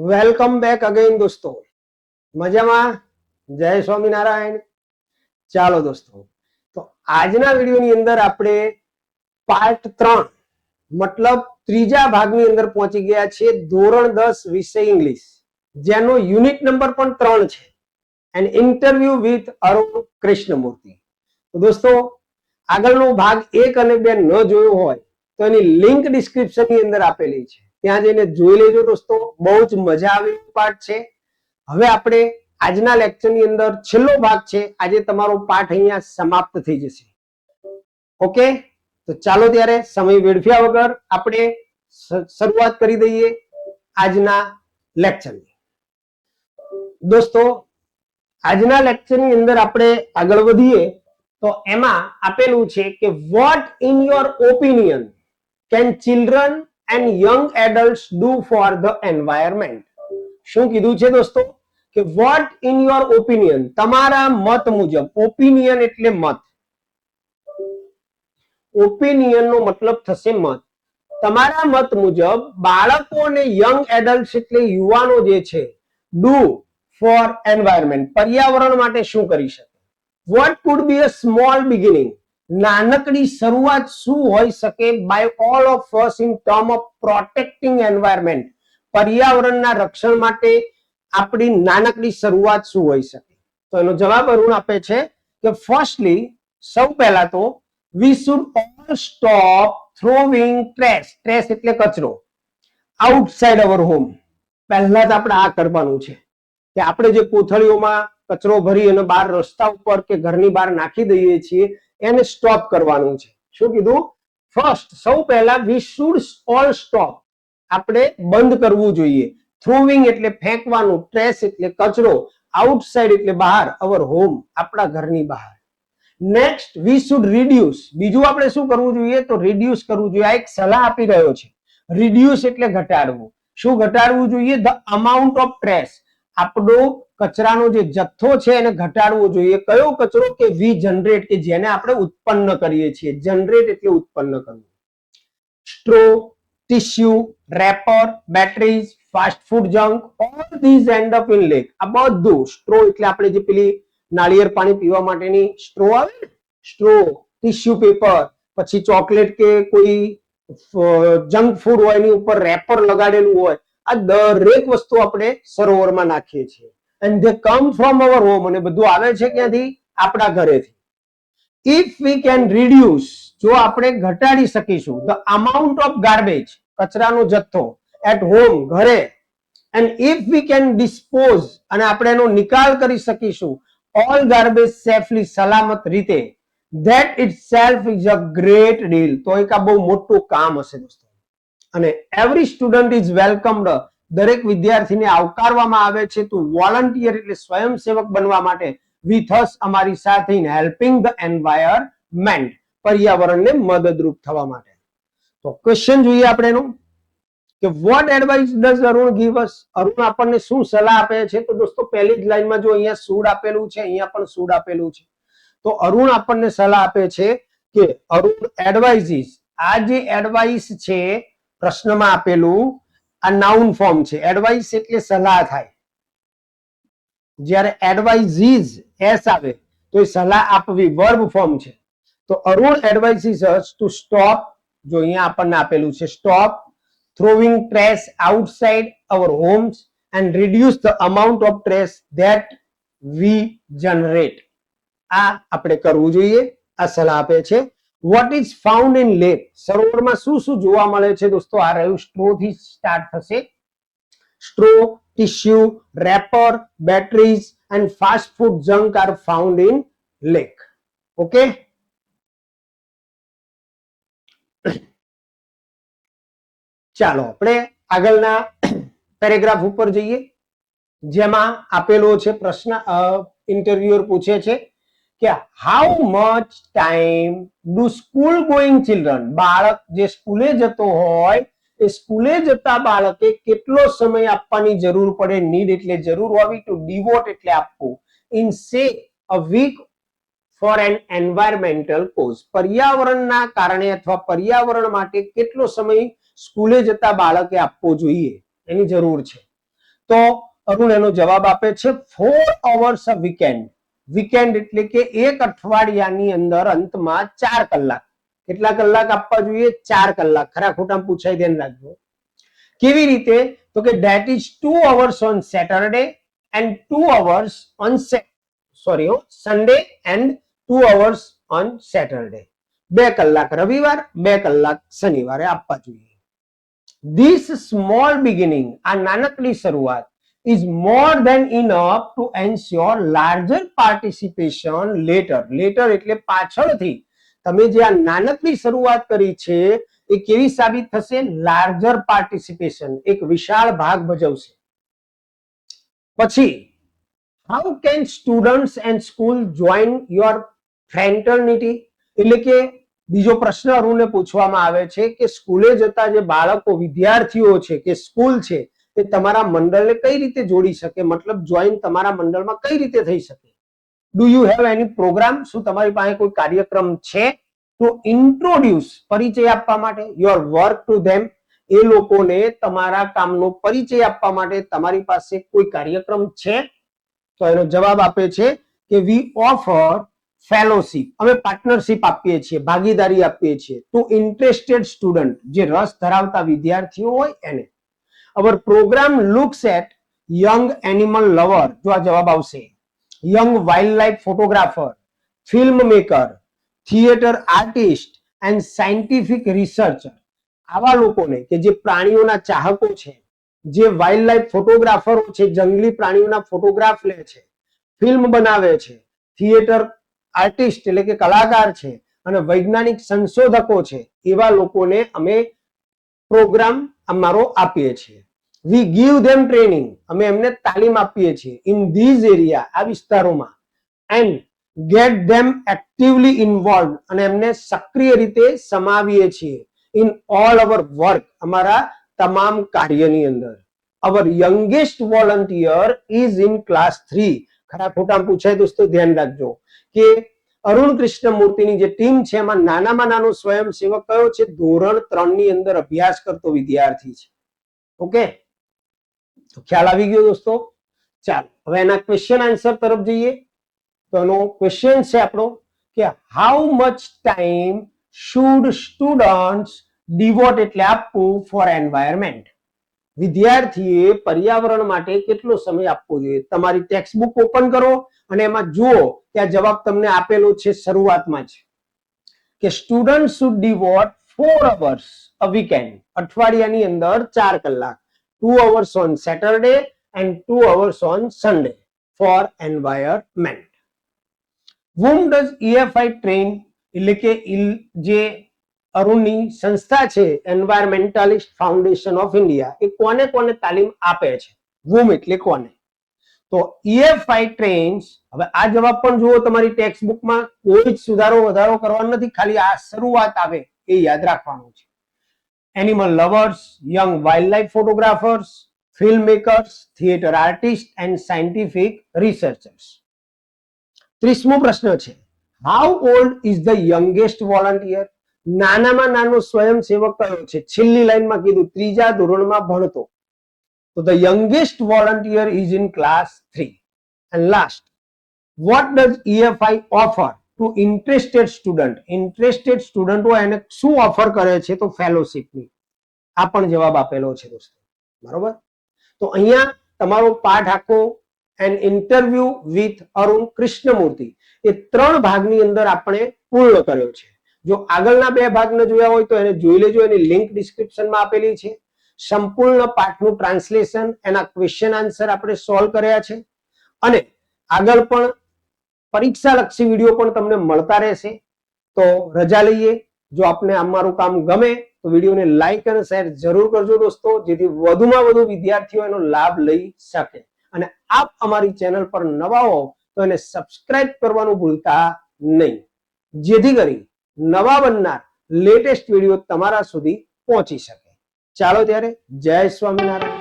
Welcome back again દોસ્તો. મજામાં? જય સ્વામિનારાયણ. ચાલો દોસ્તો, તો આજના વિડીયોની અંદર આપણે પાર્ટ 3 મતલબ ત્રીજા ભાગની અંદર પહોંચી ગયા છીએ. ધોરણ 10 વિષય ઇંગ્લિશ, જેનો યુનિટ નંબર પણ 3 છે, an interview with Arun Krishnamurthy. તો દોસ્તો, આગળનો ભાગ 1 અને 2 ન જોયો હોય તો એની લિંક ડિસ્ક્રિપ્શનની અંદર આપેલી છે, ત્યાં જઈને જોઈ લેજો દોસ્તો. બહુ જ મજા આવે એવો પાઠ છે. હવે આપણે આજના લેક્ચરની અંદર છેલ્લો ભાગ છે. આજે તમારો પાઠ અહીંયા સમાપ્ત થઈ જશે. ઓકે, તો ચાલો ત્યારે સમય વેડફ્યા વગર આપણે શરૂઆત કરી દઈએ આજના લેક્ચરની. દોસ્તો, આજના લેક્ચરની અંદર આપણે આગળ વધીએ તો એમાં આપેલું છે કે what in your opinion can children and young adults do for the environment. શું કીધું છે દોસ્તો કે what in your opinion, તમારા મત મુજબ. ઓપિનિયન એટલે મત. ઓપિનિયન નો મતલબ થશે મત. તમારા મત મુજબ બાળકો અને યંગ એડલ્ટ્સ એટલે યુવાનો જે છે, ડુ ફોર એન્વાયરમેન્ટ, પર્યાવરણ માટે શું કરી શકે. what could be a small beginning, નાનકડી શરૂઆત શું હોઈ શકે by all of us in term of protecting environment, પર્યાવરણના રક્ષણ માટે આપણી નાનકડી શરૂઆત શું હોઈ શકે. તો એનો જવાબ અરુણ આપે છે કે ફર્સ્ટલી, સૌ પહેલા તો we should all stop throwing trash. Trash એટલે કચરો. આઉટસાઇડ અવર હોમ. પહેલા તો આપણે આ કરવાનું છે કે આપણે જે કોથળીઓમાં કચરો ભરી અને બહાર રસ્તા ઉપર કે ઘરની બહાર નાખી દઈએ છીએ, એને સ્ટોપ કરવાનું છે. શું કીધું? ફર્સ્ટ, સૌ પહેલા વી શુડ ઓલ સ્ટોપ, આપણે બંધ કરવું જોઈએ. થ્રોવિંગ એટલે ફેંકવાનું, ટ્રેશ એટલે કચરો, આઉટસાઇડ એટલે બહાર, અવર હોમ આપણા ઘરની બહાર. Next, we should reduce. બીજું આપણે શું કરવું જોઈએ? તો રિડ્યુસ કરવું જોઈએ. આ એક સલાહ આપી રહ્યો છે. રિડ્યુસ એટલે ઘટાડવું. શું ઘટાડવું જોઈએ? ધ અમાઉન્ટ ઓફ ટ્રેશ, આપણો કચરાનો જે જથ્થો છે એને ઘટાડવો જોઈએ. કયો કચરો? કે વી જનરેટ, કે જેને આપણે ઉત્પન્ન કરીએ છીએ. જનરેટ એટલે ઉત્પન્ન કરવું. Straw, tissue, wrapper, batteries, fast food junk, all these end up in lake. આ બધું, સ્ટ્રો એટલે આપણે જે પેલી નાળિયેર પાણી પીવા માટેની સ્ટ્રો આવે ને, સ્ટ્રો, ટીશ્યુ પેપર, પછી ચોકલેટ કે કોઈ જંક ફૂડ હોય એની ઉપર રેપર લગાડેલું હોય, આ દરેક વસ્તુ આપણે સરોવરમાં નાખીએ છીએ. and they come from our home, અને બધું આવે છે ક્યાંથી? આપણા ઘરેથી. if we can reduce, જો આપણે ઘટાડી શકીશું, the amount of garbage, કચરાનો જથ્થો, at home, ઘરે, and if we can dispose, અને આપણે એનો નિકાલ કરી શકીશું, all garbage safely, સલામત રીતે, that itself is a great deal. તો એક આ બહુ મોટું કામ હશે દોસ્તો. અને every student is welcomed, દરેક વિદ્યાર્થીને આવકારવામાં આવે છે તો વોલન્ટિયર એટલે સ્વયંસેવક બનવા માટે, વિથ અસ, અમારી સાથે, ઇન હેલ્પિંગ ધ એન્વાયરમેન્ટ, પર્યાવરણને મદદરૂપ થવા માટે. તો ક્વેશ્ચન જોઈએ આપણે એનું કે what advice does Arun give us. Arun આપણને શું સલાહ આપે છે? તો દોસ્તો પહેલી જ લાઈનમાં જો અહીંયા શુડ આપેલું છે, અહીંયા પણ શુડ આપેલું છે. તો અરુણ આપણને સલાહ આપે છે કે અરુણ એડવાઇઝિસ, આ જે એડવાઇસ છે પ્રશ્નમાં આપેલું, આ નાઉન ફોર્મ છે. એડવાઇસ એટલે સલાહ થાય. જ્યારે એડવાઇઝીસ એસ આવે તો એ સલાહ આપવી, વર્બ ફોર્મ છે. તો અરુણ એડવાઇઝિસ અસ ટુ સ્ટોપ, જો અહીંયા આપણને આપેલું છે, stop throwing trash outside our homes and reduce the amount of trash that we generate. આ આપણે કરવું જોઈએ. આ સલાહ આપે છે. what is found in lake, સરોવરમાં શું શું જોવા મળે છે દોસ્તો? આ રહ્યું, સ્ટ્રો થી સ્ટાર્ટ થશે. Straw, tissue, wrapper, batteries and fast food junk are found in lake. Okay, ચાલો આપણે આગળના પેરેગ્રાફ ઉપર જઈએ, જેમાં આપેલો છે પ્રશ્ન. ઇન્ટરવ્યુઅર પૂછે છે કે how much time do school going children, બાળક જે સ્કૂલે જતો હોય એ સ્કૂલે જતા બાળકે કેટલો સમય આપવાની જરૂર પડે? નીડ એટલે જરૂર હોવી, ટુ ડિવોટ એટલે આપવું, in say a week for an environmental cause, પર્યાવરણના કારણે અથવા પર્યાવરણ માટે કેટલો સમય સ્કૂલે જતા બાળકે આપવો જોઈએ, એની જરૂર છે. તો અરુણ એનો જવાબ આપે છે 4 hours a weekend. વીકેન્ડ એટલે કે એક અઠવાડિયાની અંદર અંતમાં 4 કલાક. કેટલા કલાક આપવા જોઈએ? 4 કલાક. ખરા ખોટા પૂછાય, ધ્યાન રાખજો. કેવી રીતે? તો કે that is 2 hours on Saturday and 2 hours on Sunday and 2 hours on Saturday. 2 કલાક રવિવાર, 2 કલાક શનિવારે આપવા જોઈએ. This small beginning, આ નાનકડી શરૂઆત, is more than enough to ensure larger participation later. Later એટલે પાછળથી તમે જે આ નાનકડી શરૂઆત કરી છે એ કેવી સાબિત થશે? લાર્જર પાર્ટિસિપેશન, એક વિશાળ ભાગ ભજવશે. પછી how can students and school join your fraternity? એટલે કે બીજો પ્રશ્ન અરુણને પૂછવામાં આવે છે કે સ્કૂલે જતા જે બાળકો, વિદ્યાર્થીઓ છે કે સ્કૂલ છે એ તમારા મંડળને કઈ રીતે જોડી શકે? મતલબ જોઈન તમારા મંડળમાં કઈ રીતે થઈ શકે? Do you have any program? શું તમારી પાસે કોઈ કાર્યક્રમ છે? ટુ ઇન્ટ્રોડ્યુસ, પરિચય આપવા માટે, યોર વર્ક ટુ ધેમ, એ લોકોને તમારા કામનો પરિચય આપવા માટે તમારી પાસે કોઈ કાર્યક્રમ છે? તો એનો જવાબ આપે છે કે વી ઓફર ફેલોશિપ, અમે પાર્ટનરશિપ આપીએ છીએ, ભાગીદારી આપીએ છીએ ટુ ઇન્ટરેસ્ટેડ સ્ટુડન્ટ, જે રસ ધરાવતા વિદ્યાર્થીઓ હોય એને. Our program looks at young animal lover, જો આ જવાબ આવશે, young wild life photographer, film maker, theatre artist and scientific researcher. આવા લોકોને કે જે પ્રાણીઓના ચાહકો છે, જે વાઇલ્ડ લાઇફ ફોટોગ્રાફરો છે, જંગલી પ્રાણીઓના ફોટોગ્રાફ લે છે, ફિલ્મ બનાવે છે, થિયેટર આર્ટિસ્ટ એટલે કે કલાકાર છે, અને વૈજ્ઞાનિક સંશોધકો છે, એવા લોકોને અમે પ્રોગ્રામ અમારો આપીએ છીએ. વી ગીવ ધેમ ટ્રેનિંગ, અમે એમને તાલીમ આપીએ છીએ ઇન ધીઝ એરિયા, આ વિસ્તારોમાં, and gate them actively involve, અને એમને સક્રિય રીતે સમાવીએ છીએ ઇન ઓલ અવર વર્ક, અમારા તમામ કાર્યની અંદર. Our youngest volunteer is in class 3. ખરા ખોટા પૂછાય દોસ્તો, ધ્યાન રાખજો કે અરુણ કૃષ્ણમૂર્તિની જે ટીમ છે એમાં નાનામાં નાનો સ્વયંસેવક કયો છે? ધોરણ 3 ની અંદર અભ્યાસ કરતો વિદ્યાર્થી છે. ઓકે, તો ખ્યાલ આવી ગયો દોસ્તો. ચાલો હવે એના ક્વેશ્ચન આન્સર તરફ જઈએ. તો એનો ક્વેશ્ચન છે આપણો કે how much time should students devote, એટલે આપવું, ફોર એન્વાયરમેન્ટ. વિદ્યાર્થીએ પર્યાવરણ માટે કેટલો સમય આપવો જોઈએ? તમારી ટેક્સ્ટ બુક ઓપન કરો અને એમાં જુઓ કે આ જવાબ તમને આપેલો છે શરૂઆતમાં જ કે student should devote 4 hours a weekend, અઠવાડિયાની અંદર 4 કલાક, 2 hours on Saturday and 2 hours on Sunday for environment. Whom does EFI train? એટલે કે જે અરુણની સંસ્થા છે એન્વાયરમેન્ટાલિસ્ટ ફાઉન્ડેશન ઓફ ઇન્ડિયા, એ કોને કોને તાલીમ આપે છે? whom એટલે કોને? તો EFI ટ્રેન્સ, હવે આ જવાબ પણ જુઓ તમારી ટેક્સ્ટ બુકમાં, કોઈ જ સુધારો વધારો કરવાનો નથી, ખાલી આ શરૂઆત આવે એ યાદ રાખવાનું છે. Animal lovers, young wild life photographers, film makers, theatre artist and scientific researchers. 30મો પ્રશ્ન છે how old is the youngest volunteer? નાનામાં નાનો સ્વયંસેવક કયો છે? છેલ્લી લાઈનમાં કીધું 3જા ધોરણમાં ભણતો. તો the youngest volunteer is in class 3. And last, what does EFI offer to interested student? Interested student હોય એને શું ઓફર કરે છે? તો ફેલોશિપ ની. આ પણ જવાબ આપેલો છે દોસ્તો, બરોબર. તો અહીંયા તમારો પાઠ આખો an interview with Arun Krishnamurthy એ 3 ભાગની અંદર આપણે પૂર્ણ કર્યો છે. જો આગળના 2 ભાગ ન જોયા હોય તો એને જોઈ લેજો, એની લિંક ડિસ્ક્રિપ્શનમાં આપેલી છે. સંપૂર્ણ પાઠનું ટ્રાન્સલેશન, એના ક્વેશ્ચન આન્સર આપણે સોલ્વ કર્યા છે, અને આગળ પણ પરીક્ષા લક્ષી વિડીયો પણ તમને મળતા રહેશે. તો રજા લઈએ. જો આપને અમારું કામ ગમે તો વિડીયોને લાઈક અને શેર જરૂર કરજો દોસ્તો, જેથી વધુમાં વધુ વિદ્યાર્થીઓ એનો લાભ લઈ શકે. અને આપ અમારી ચેનલ પર નવા હો તો એને સબસ્ક્રાઇબ કરવાનું ભૂલતા નહીં, જેથી કરી નવા બનનાર લેટેસ્ટ વિડીયો તમારા સુધી પહોંચી શકે. ચાલો ત્યારે, જય સ્વામિનારાયણ.